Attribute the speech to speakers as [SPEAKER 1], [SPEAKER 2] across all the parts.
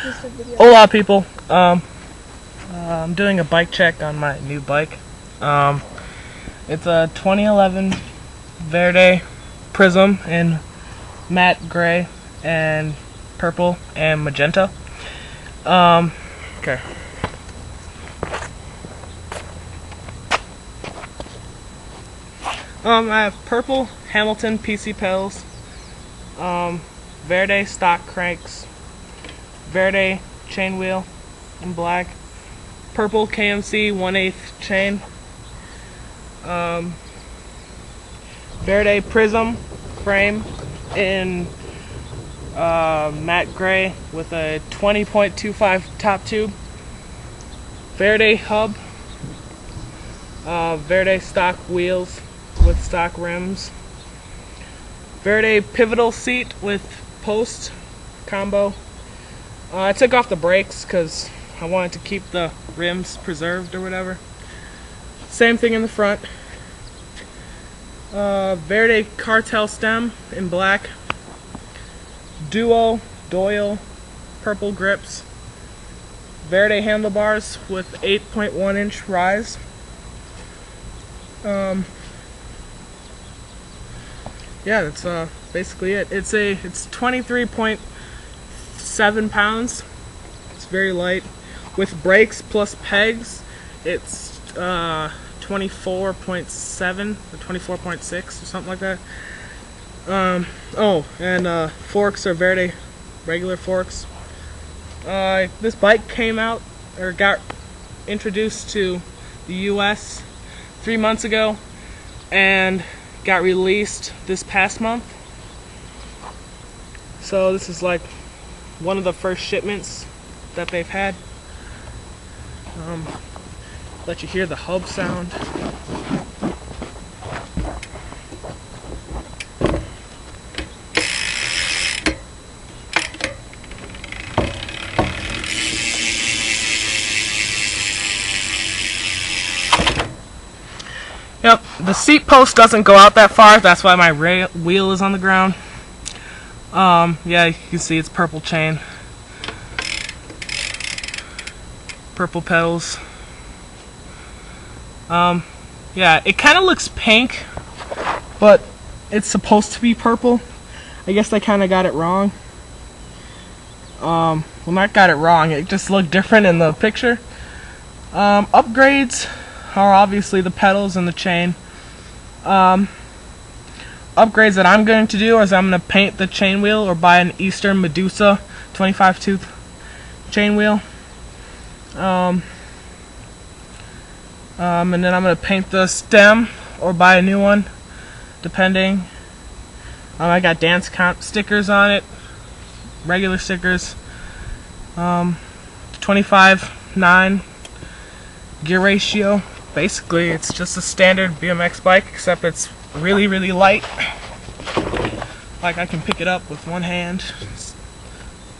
[SPEAKER 1] Hola people, I'm doing a bike check on my new bike. It's a 2011 Verde Prism in matte gray and purple and magenta. Okay. I have purple Hamilton PC pedals, Verde stock cranks, Verde chain wheel in black, purple KMC 1/8 chain, Verde Prism frame in matte gray with a 20.25 top tube, Verde hub, Verde stock wheels with stock rims, Verde pivotal seat with post combo. I took off the brakes because I wanted to keep the rims preserved or whatever. Same thing in the front. Verde cartel stem in black, duo Doyle purple grips, Verde handlebars with 8.1 inch rise. Yeah, that's basically it. It's 23.7 pounds. It's very light. With brakes plus pegs, it's 24.7 or 24.6 or something like that. Forks are Verde regular forks. This bike came out or got introduced to the US 3 months ago and got released this past month. So this is like one of the first shipments that they've had. Let you hear the hub sound. Yep, the seat post doesn't go out that far, that's why my wheel is on the ground. Yeah, you can see it's purple chain, purple pedals. Yeah, it kind of looks pink, but it's supposed to be purple. I guess they kind of got it wrong. Well, not got it wrong, it just looked different in the picture. Upgrades are obviously the pedals and the chain. Upgrades that I'm going to do is I'm going to paint the chain wheel or buy an Eastern Medusa 25 tooth chain wheel. And then I'm going to paint the stem or buy a new one, depending. I got dance comp stickers on it, regular stickers. 25/9 gear ratio. Basically, it's just a standard BMX bike, except it's really, really light. Like, I can pick it up with one hand. It's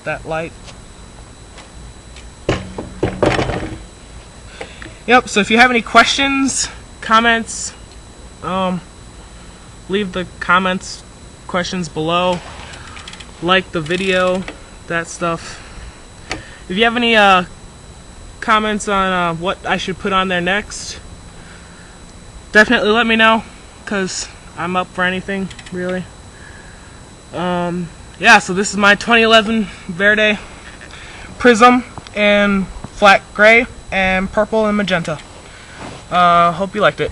[SPEAKER 1] that light. Yep, so if you have any questions, comments, leave the questions below. Like the video, that stuff. If you have any comments on what I should put on there next, definitely let me know, because I'm up for anything, really. Yeah, so this is my 2011 Verde Prism in flat gray and purple and magenta. Hope you liked it.